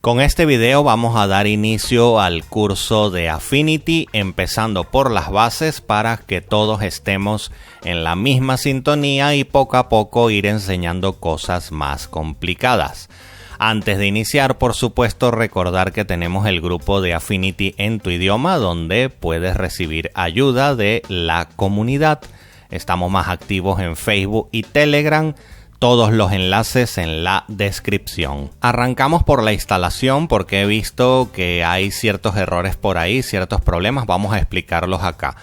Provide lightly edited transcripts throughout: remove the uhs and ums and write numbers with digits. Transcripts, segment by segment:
Con este video vamos a dar inicio al curso de Affinity, empezando por las bases para que todos estemos en la misma sintonía y poco a poco ir enseñando cosas más complicadas. Antes de iniciar, por supuesto, recordar que tenemos el grupo de Affinity en tu idioma, donde puedes recibir ayuda de la comunidad. Estamos más activos en Facebook y Telegram. Todos los enlaces en la descripción. Arrancamos por la instalación porque he visto que hay ciertos errores por ahí, ciertos problemas. Vamos a explicarlos acá.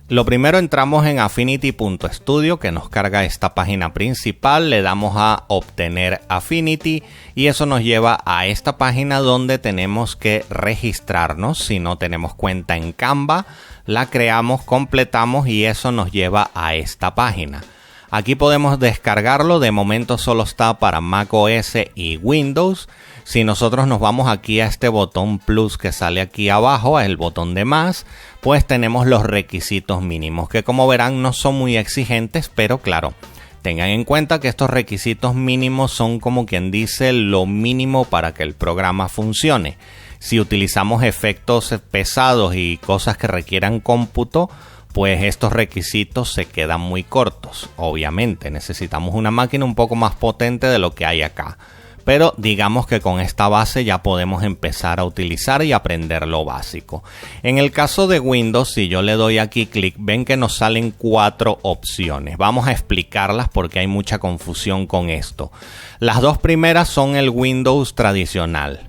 Lo primero, entramos en affinity.studio, que nos carga esta página principal. Le damos a obtener Affinity y eso nos lleva a esta página donde tenemos que registrarnos. Si no tenemos cuenta en Canva, la creamos, completamos y eso nos lleva a esta página. Aquí podemos descargarlo, de momento solo está para macOS y Windows. Si nosotros nos vamos aquí a este botón plus que sale aquí abajo, el botón de más, pues tenemos los requisitos mínimos, que como verán no son muy exigentes, pero claro, tengan en cuenta que estos requisitos mínimos son como quien dice lo mínimo para que el programa funcione. Si utilizamos efectos pesados y cosas que requieran cómputo, pues estos requisitos se quedan muy cortos. Obviamente necesitamos una máquina un poco más potente de lo que hay acá. Pero digamos que con esta base ya podemos empezar a utilizar y aprender lo básico. En el caso de Windows, si yo le doy aquí clic, ven que nos salen 4 opciones. Vamos a explicarlas porque hay mucha confusión con esto. Las dos primeras son el Windows tradicional.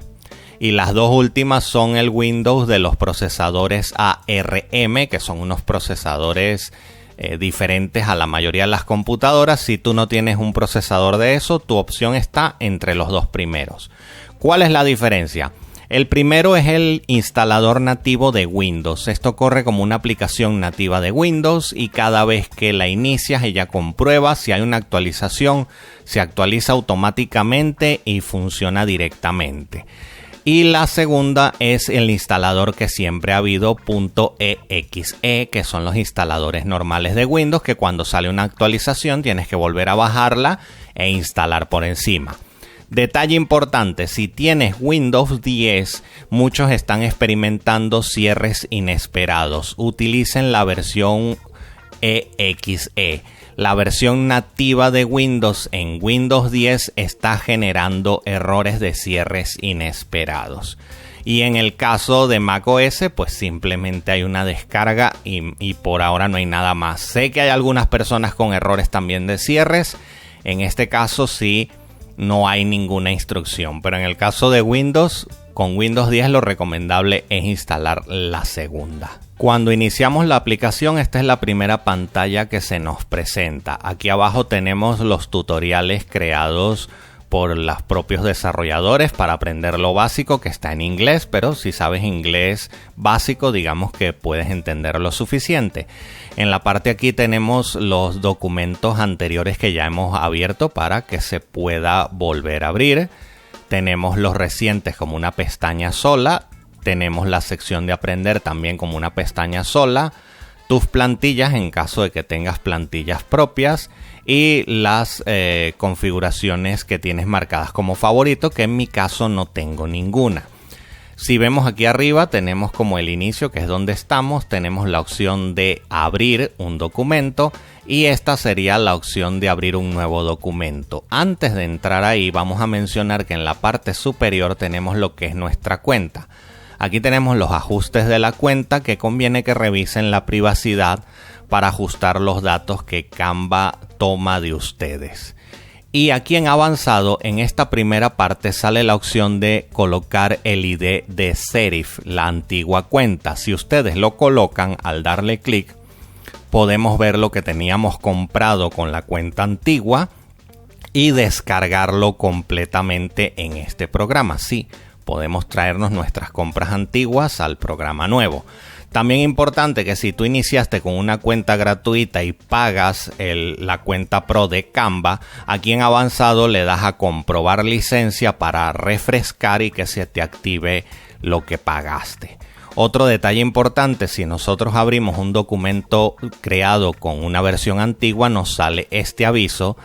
Y las dos últimas son el Windows de los procesadores ARM, que son unos procesadores diferentes a la mayoría de las computadoras. Si tú no tienes un procesador de eso, tu opción está entre los dos primeros. ¿Cuál es la diferencia? El primero es el instalador nativo de Windows. Esto corre como una aplicación nativa de Windows y cada vez que la inicias ella comprueba si hay una actualización, se actualiza automáticamente y funciona directamente. Y la segunda es el instalador que siempre ha habido, .exe, que son los instaladores normales de Windows, que cuando sale una actualización tienes que volver a bajarla e instalar por encima. Detalle importante, si tienes Windows 10, muchos están experimentando cierres inesperados. Utilicen la versión exe. La versión nativa de Windows en Windows 10 está generando errores de cierres inesperados. Y en el caso de macOS, pues simplemente hay una descarga y por ahora no hay nada más. Sé que hay algunas personas con errores también de cierres. En este caso sí, no hay ninguna instrucción. Pero en el caso de Windows, con Windows 10 lo recomendable es instalar la segunda. Cuando iniciamos la aplicación, esta es la primera pantalla que se nos presenta. Aquí abajo tenemos los tutoriales creados por los propios desarrolladores para aprender lo básico, que está en inglés, pero si sabes inglés básico, digamos que puedes entender lo suficiente. En la parte aquí tenemos los documentos anteriores que ya hemos abierto para que se pueda volver a abrir. Tenemos los recientes como una pestaña sola. Tenemos la sección de aprender también como una pestaña sola, tus plantillas en caso de que tengas plantillas propias y las configuraciones que tienes marcadas como favorito, que en mi caso no tengo ninguna. Si vemos aquí arriba tenemos como el inicio, que es donde estamos, tenemos la opción de abrir un documento y esta sería la opción de abrir un nuevo documento. Antes de entrar ahí vamos a mencionar que en la parte superior tenemos lo que es nuestra cuenta. Aquí tenemos los ajustes de la cuenta, que conviene que revisen la privacidad para ajustar los datos que Canva toma de ustedes. Y aquí en avanzado, en esta primera parte sale la opción de colocar el ID de Serif, la antigua cuenta. Si ustedes lo colocan al darle clic, podemos ver lo que teníamos comprado con la cuenta antigua y descargarlo completamente en este programa. Sí, podemos traernos nuestras compras antiguas al programa nuevo. También importante que si tú iniciaste con una cuenta gratuita y pagas la cuenta Pro de Canva, aquí en avanzado le das a comprobar licencia para refrescar y que se te active lo que pagaste. Otro detalle importante, si nosotros abrimos un documento creado con una versión antigua, nos sale este aviso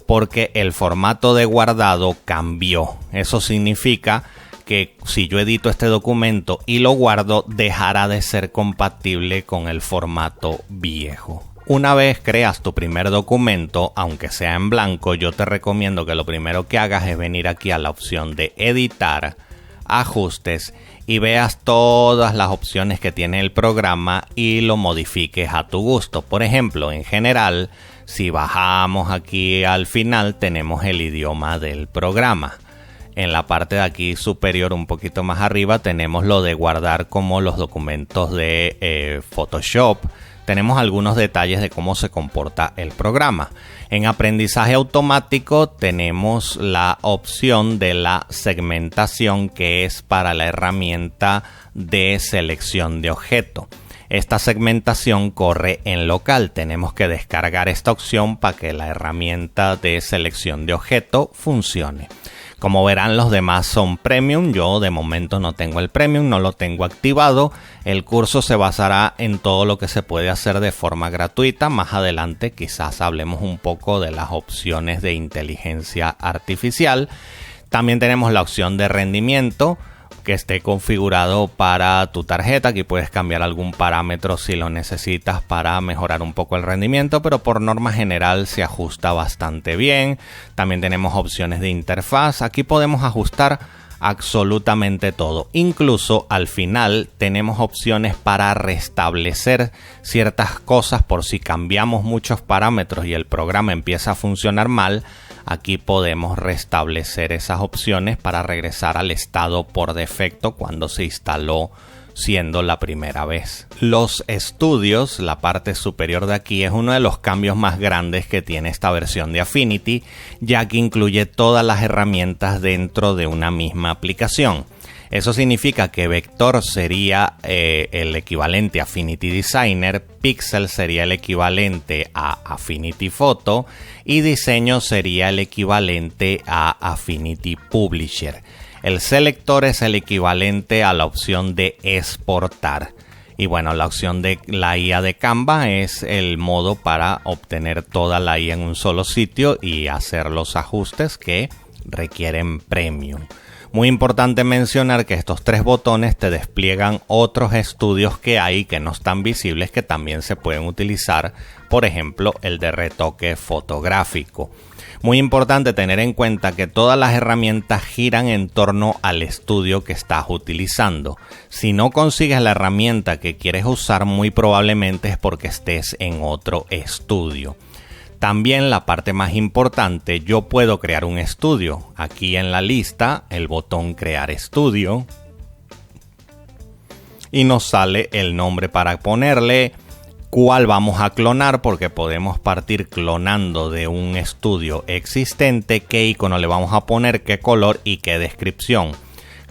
porque el formato de guardado cambió. Eso significa que si yo edito este documento y lo guardo, dejará de ser compatible con el formato viejo. Una vez creas tu primer documento, aunque sea en blanco, yo te recomiendo que lo primero que hagas es venir aquí a la opción de editar, ajustes, y veas todas las opciones que tiene el programa y lo modifiques a tu gusto. Por ejemplo, en general, si bajamos aquí al final, tenemos el idioma del programa. En la parte de aquí superior, un poquito más arriba, tenemos lo de guardar como los documentos de Photoshop. Tenemos algunos detalles de cómo se comporta el programa. En aprendizaje automático tenemos la opción de la segmentación, que es para la herramienta de selección de objeto. Esta segmentación corre en local. Tenemos que descargar esta opción para que la herramienta de selección de objeto funcione. Como verán, los demás son premium. Yo de momento no tengo el premium, no lo tengo activado. El curso se basará en todo lo que se puede hacer de forma gratuita. Más adelante quizás hablemos un poco de las opciones de inteligencia artificial. También tenemos la opción de rendimiento, que esté configurado para tu tarjeta. Aquí puedes cambiar algún parámetro si lo necesitas para mejorar un poco el rendimiento, pero por norma general se ajusta bastante bien. También tenemos opciones de interfaz. Aquí podemos ajustar absolutamente todo. Incluso al final tenemos opciones para restablecer ciertas cosas por si cambiamos muchos parámetros y el programa empieza a funcionar mal. Aquí podemos restablecer esas opciones para regresar al estado por defecto cuando se instaló siendo la primera vez. Los estudios, la parte superior de aquí, es uno de los cambios más grandes que tiene esta versión de Affinity, ya que incluye todas las herramientas dentro de una misma aplicación. Eso significa que Vector sería el equivalente a Affinity Designer, Pixel sería el equivalente a Affinity Photo y Diseño sería el equivalente a Affinity Publisher. El selector es el equivalente a la opción de exportar. Y bueno, la opción de la IA de Canva es el modo para obtener toda la IA en un solo sitio y hacer los ajustes que requieren premium. Muy importante mencionar que estos tres botones te despliegan otros estudios que hay que no están visibles, que también se pueden utilizar, por ejemplo el de retoque fotográfico. Muy importante tener en cuenta que todas las herramientas giran en torno al estudio que estás utilizando. Si no consigues la herramienta que quieres usar, muy probablemente es porque estés en otro estudio. También la parte más importante, yo puedo crear un estudio. Aquí en la lista, el botón crear estudio. Y nos sale el nombre para ponerle, cuál vamos a clonar, porque podemos partir clonando de un estudio existente, qué icono le vamos a poner, qué color y qué descripción.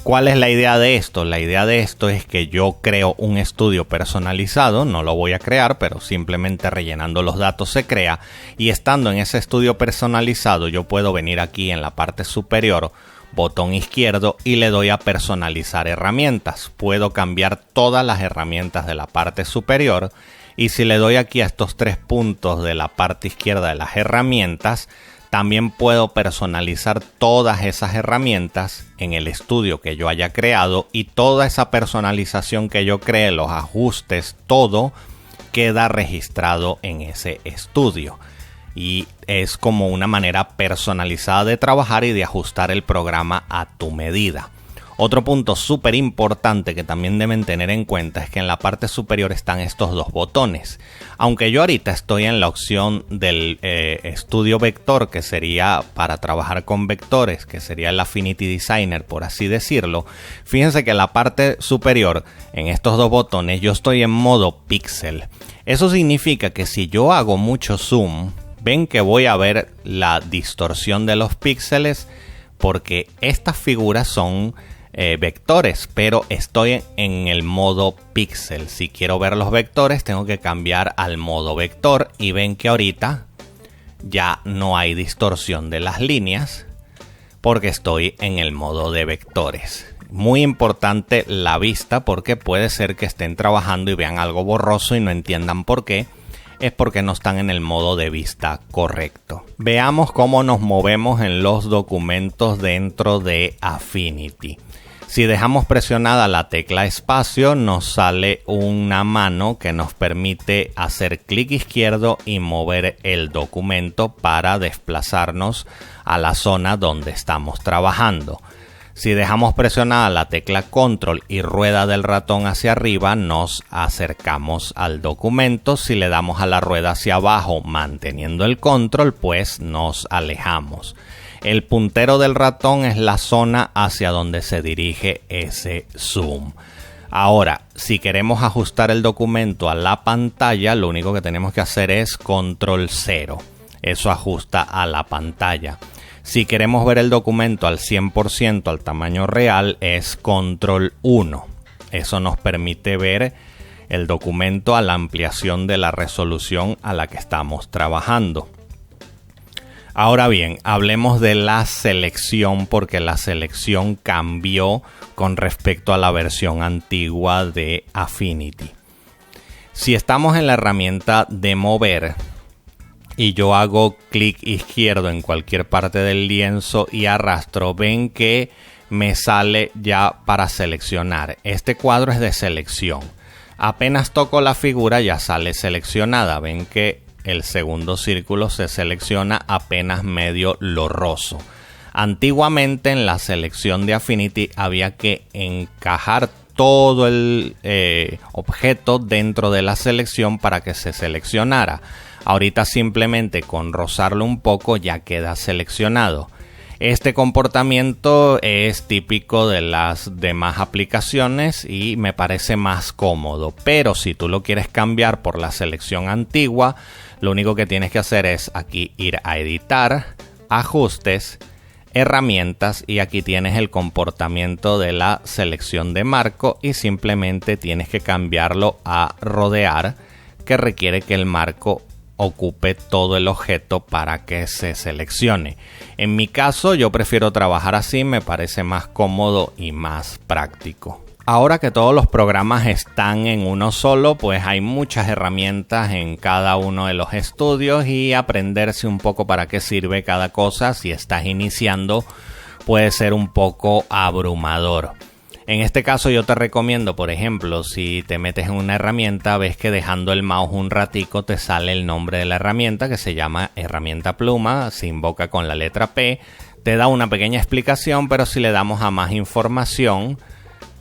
¿Cuál es la idea de esto? La idea de esto es que yo creo un estudio personalizado, no lo voy a crear, pero simplemente rellenando los datos se crea, y estando en ese estudio personalizado yo puedo venir aquí en la parte superior, botón izquierdo, y le doy a personalizar herramientas. Puedo cambiar todas las herramientas de la parte superior, y si le doy aquí a estos tres puntos de la parte izquierda de las herramientas, también puedo personalizar todas esas herramientas en el estudio que yo haya creado, y toda esa personalización que yo cree, los ajustes, todo queda registrado en ese estudio. Y es como una manera personalizada de trabajar y de ajustar el programa a tu medida. Otro punto súper importante que también deben tener en cuenta es que en la parte superior están estos dos botones. Aunque yo ahorita estoy en la opción del estudio vector, que sería para trabajar con vectores, que sería el Affinity Designer, por así decirlo, fíjense que en la parte superior, en estos dos botones, yo estoy en modo pixel. Eso significa que si yo hago mucho zoom, ven que voy a ver la distorsión de los píxeles, porque estas figuras son vectores, pero estoy en el modo píxel. Si quiero ver los vectores, tengo que cambiar al modo vector, y ven que ahorita ya no hay distorsión de las líneas porque estoy en el modo de vectores. Muy importante la vista, porque puede ser que estén trabajando y vean algo borroso y no entiendan por qué. Es porque no están en el modo de vista correcto. Veamos cómo nos movemos en los documentos dentro de Affinity. Si dejamos presionada la tecla espacio, nos sale una mano que nos permite hacer clic izquierdo y mover el documento para desplazarnos a la zona donde estamos trabajando. Si dejamos presionada la tecla control y rueda del ratón hacia arriba, nos acercamos al documento. Si le damos a la rueda hacia abajo manteniendo el control, pues nos alejamos. El puntero del ratón es la zona hacia donde se dirige ese zoom. Ahora, si queremos ajustar el documento a la pantalla, lo único que tenemos que hacer es control 0. Eso ajusta a la pantalla. Si queremos ver el documento al 100% al tamaño real, es control 1. Eso nos permite ver el documento a la ampliación de la resolución a la que estamos trabajando. Ahora bien, hablemos de la selección, porque la selección cambió con respecto a la versión antigua de Affinity. Si estamos en la herramienta de mover y yo hago clic izquierdo en cualquier parte del lienzo y arrastro, ven que me sale ya para seleccionar. Este cuadro es de selección. Apenas toco la figura ya sale seleccionada. Ven que el segundo círculo se selecciona apenas medio lo rozo. Antiguamente en la selección de Affinity había que encajar todo el objeto dentro de la selección para que se seleccionara. Ahorita simplemente con rozarlo un poco ya queda seleccionado. Este comportamiento es típico de las demás aplicaciones y me parece más cómodo, pero si tú lo quieres cambiar por la selección antigua, lo único que tienes que hacer es aquí ir a editar, ajustes, herramientas y aquí tienes el comportamiento de la selección de marco y simplemente tienes que cambiarlo a rodear, que requiere que el marco ocupe todo el objeto para que se seleccione. En mi caso yo prefiero trabajar así, me parece más cómodo y más práctico. Ahora que todos los programas están en uno solo, pues hay muchas herramientas en cada uno de los estudios y aprenderse un poco para qué sirve cada cosa si estás iniciando puede ser un poco abrumador. En este caso yo te recomiendo, por ejemplo, si te metes en una herramienta, ves que dejando el mouse un ratico te sale el nombre de la herramienta que se llama herramienta pluma, se invoca con la letra P, te da una pequeña explicación, pero si le damos a más información,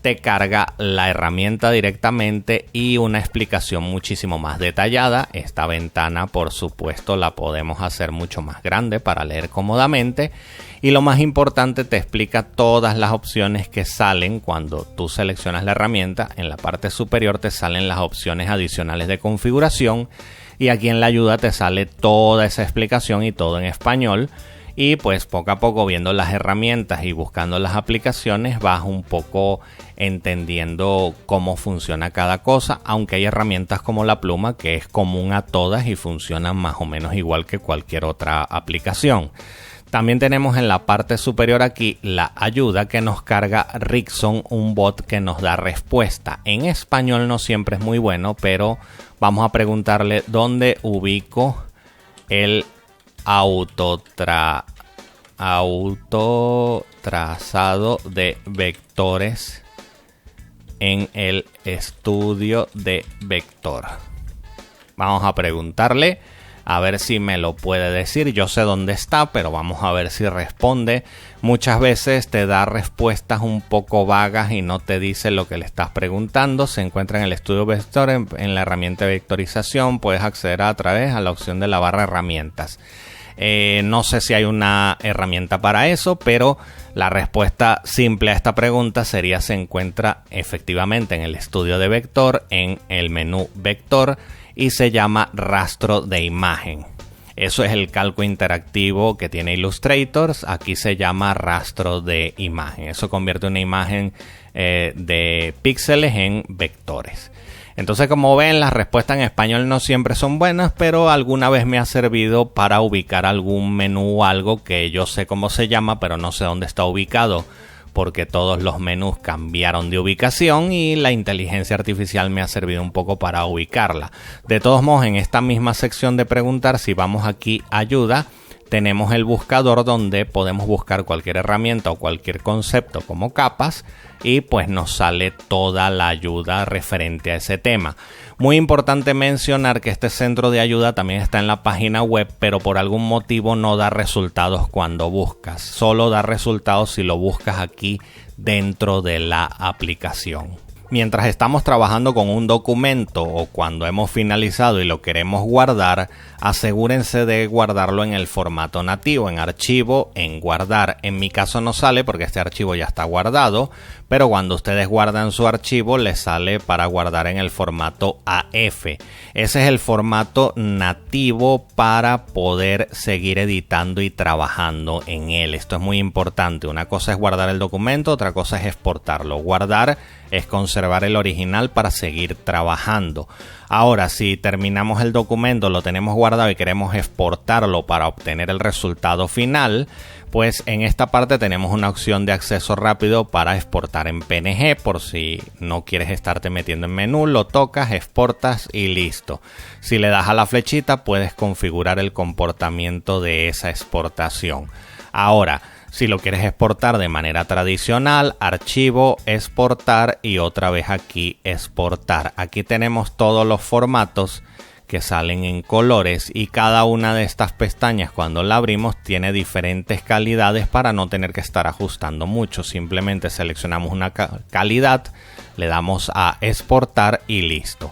te carga la herramienta directamente y una explicación muchísimo más detallada. Esta ventana, por supuesto, la podemos hacer mucho más grande para leer cómodamente. Y lo más importante, te explica todas las opciones que salen cuando tú seleccionas la herramienta. En la parte superior te salen las opciones adicionales de configuración y aquí en la ayuda te sale toda esa explicación y todo en español. Y pues poco a poco viendo las herramientas y buscando las aplicaciones vas un poco entendiendo cómo funciona cada cosa, aunque hay herramientas como la pluma que es común a todas y funcionan más o menos igual que cualquier otra aplicación. También tenemos en la parte superior aquí la ayuda que nos carga Rickson, un bot que nos da respuesta. En español no siempre es muy bueno, pero vamos a preguntarle dónde ubico el autotrazado de vectores en el estudio de vector. Vamos a preguntarle a ver si me lo puede decir. Yo sé dónde está, pero vamos a ver si responde. Muchas veces te da respuestas un poco vagas y no te dice lo que le estás preguntando. Se encuentra en el estudio vector, en la herramienta de vectorización. Puedes acceder a través de la opción de la barra herramientas. No sé si hay una herramienta para eso, pero la respuesta simple a esta pregunta sería: se encuentra efectivamente en el estudio de vector, en el menú vector, y se llama rastro de imagen. Eso es el cálculo interactivo que tiene Illustrator. Aquí se llama rastro de imagen. Eso convierte una imagen de píxeles en vectores. Entonces, como ven, las respuestas en español no siempre son buenas, pero alguna vez me ha servido para ubicar algún menú o algo que yo sé cómo se llama, pero no sé dónde está ubicado, porque todos los menús cambiaron de ubicación y la inteligencia artificial me ha servido un poco para ubicarla. De todos modos, en esta misma sección de preguntar, si vamos aquí a ayuda, tenemos el buscador donde podemos buscar cualquier herramienta o cualquier concepto como capas y pues nos sale toda la ayuda referente a ese tema. Muy importante mencionar que este centro de ayuda también está en la página web, pero por algún motivo no da resultados cuando buscas. Solo da resultados si lo buscas aquí dentro de la aplicación. Mientras estamos trabajando con un documento o cuando hemos finalizado y lo queremos guardar, asegúrense de guardarlo en el formato nativo, en archivo, en guardar. En mi caso no sale porque este archivo ya está guardado, pero cuando ustedes guardan su archivo les sale para guardar en el formato AF. Ese es el formato nativo para poder seguir editando y trabajando en él. Esto es muy importante. Una cosa es guardar el documento, otra cosa es exportarlo. Guardar es conservar el original para seguir trabajando. Ahora, si terminamos el documento, lo tenemos guardado y queremos exportarlo para obtener el resultado final, pues en esta parte tenemos una opción de acceso rápido para exportar en PNG. Por si no quieres estarte metiendo en menú, lo tocas, exportas y listo. Si le das a la flechita, puedes configurar el comportamiento de esa exportación. Ahora, si lo quieres exportar de manera tradicional, archivo, exportar y otra vez aquí exportar. Aquí tenemos todos los formatos que salen en colores y cada una de estas pestañas cuando la abrimos tiene diferentes calidades para no tener que estar ajustando mucho. Simplemente seleccionamos una calidad, le damos a exportar y listo.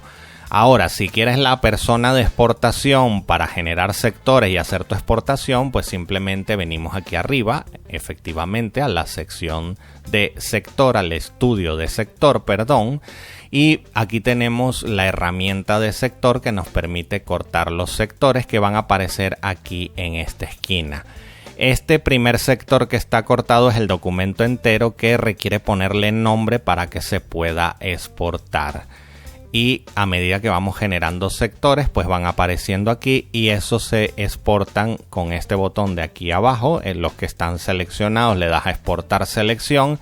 Ahora, si quieres la persona de exportación para generar sectores y hacer tu exportación, pues simplemente venimos aquí arriba, efectivamente, a la sección de sector, al estudio de sector, perdón, y aquí tenemos la herramienta de sector que nos permite cortar los sectores que van a aparecer aquí en esta esquina. Este primer sector que está cortado es el documento entero que requiere ponerle nombre para que se pueda exportar. Y a medida que vamos generando sectores, pues van apareciendo aquí y esos se exportan con este botón de aquí abajo. En los que están seleccionados le das a exportar selección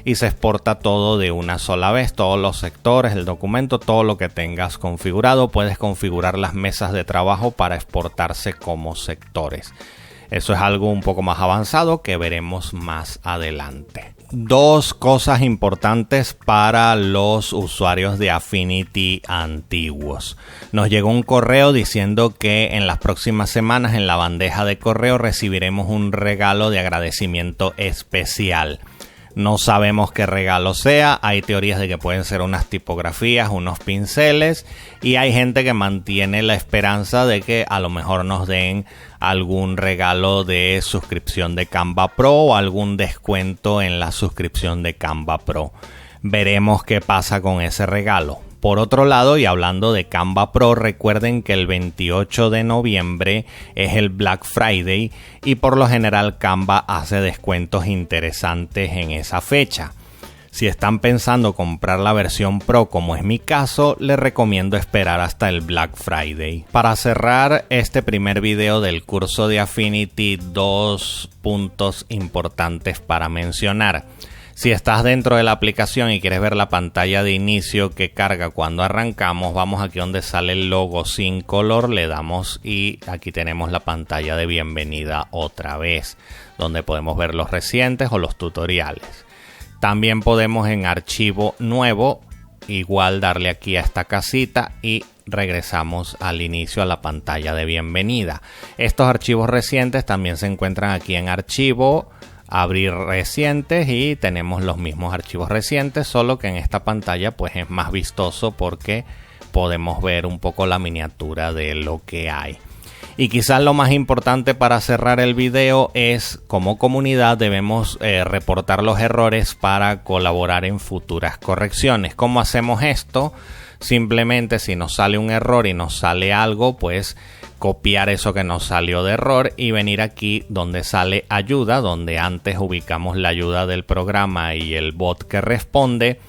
y se exporta todo de una sola vez, todos los sectores, el documento, todo lo que tengas configurado. Puedes configurar las mesas de trabajo para exportarse como sectores. Eso es algo un poco más avanzado que veremos más adelante. Dos cosas importantes para los usuarios de Affinity antiguos. Nos llegó un correo diciendo que en las próximas semanas en la bandeja de correo recibiremos un regalo de agradecimiento especial. No sabemos qué regalo sea, hay teorías de que pueden ser unas tipografías, unos pinceles, y hay gente que mantiene la esperanza de que a lo mejor nos den algún regalo de suscripción de Canva Pro o algún descuento en la suscripción de Canva Pro. Veremos qué pasa con ese regalo. Por otro lado, y hablando de Canva Pro, recuerden que el 28 de noviembre es el Black Friday y por lo general Canva hace descuentos interesantes en esa fecha. Si están pensando comprar la versión Pro, como es mi caso, les recomiendo esperar hasta el Black Friday. Para cerrar este primer video del curso de Affinity, dos puntos importantes para mencionar. Si estás dentro de la aplicación y quieres ver la pantalla de inicio que carga cuando arrancamos, vamos aquí donde sale el logo sin color, le damos y aquí tenemos la pantalla de bienvenida otra vez, donde podemos ver los recientes o los tutoriales. También podemos en archivo nuevo, igual darle aquí a esta casita y regresamos al inicio a la pantalla de bienvenida. Estos archivos recientes también se encuentran aquí en archivo, abrir recientes y tenemos los mismos archivos recientes, solo que en esta pantalla pues es más vistoso porque podemos ver un poco la miniatura de lo que hay. Y quizás lo más importante para cerrar el video es, como comunidad debemos reportar los errores para colaborar en futuras correcciones. ¿Cómo hacemos esto? Simplemente si nos sale un error y nos sale algo, pues copiar eso que nos salió de error y venir aquí donde sale ayuda, donde antes ubicamos la ayuda del programa y el bot que responde.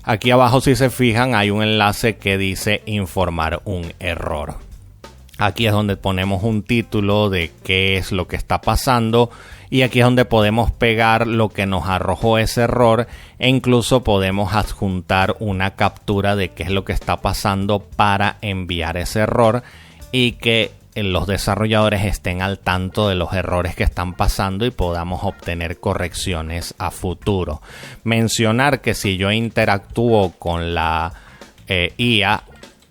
Aquí abajo, si se fijan, hay un enlace que dice informar un error. Aquí es donde ponemos un título de qué es lo que está pasando y aquí es donde podemos pegar lo que nos arrojó ese error e incluso podemos adjuntar una captura de qué es lo que está pasando para enviar ese error y que los desarrolladores estén al tanto de los errores que están pasando y podamos obtener correcciones a futuro. Mencionar que si yo interactúo con la IA,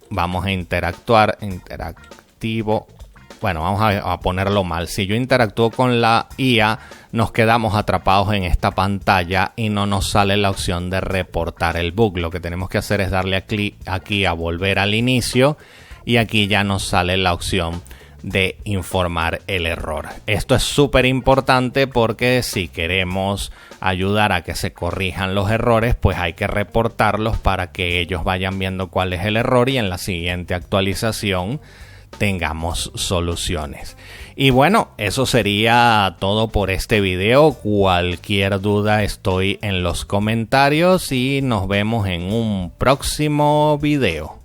vamos a interactivo. Bueno, vamos a ponerlo mal. Si yo interactúo con la IA, nos quedamos atrapados en esta pantalla y no nos sale la opción de reportar el bug. Lo que tenemos que hacer es darle aquí a volver al inicio y aquí ya nos sale la opción de informar el error. Esto es súper importante porque si queremos ayudar a que se corrijan los errores, pues hay que reportarlos para que ellos vayan viendo cuál es el error y en la siguiente actualización tengamos soluciones. Y bueno, eso sería todo por este video. Cualquier duda estoy en los comentarios y nos vemos en un próximo video.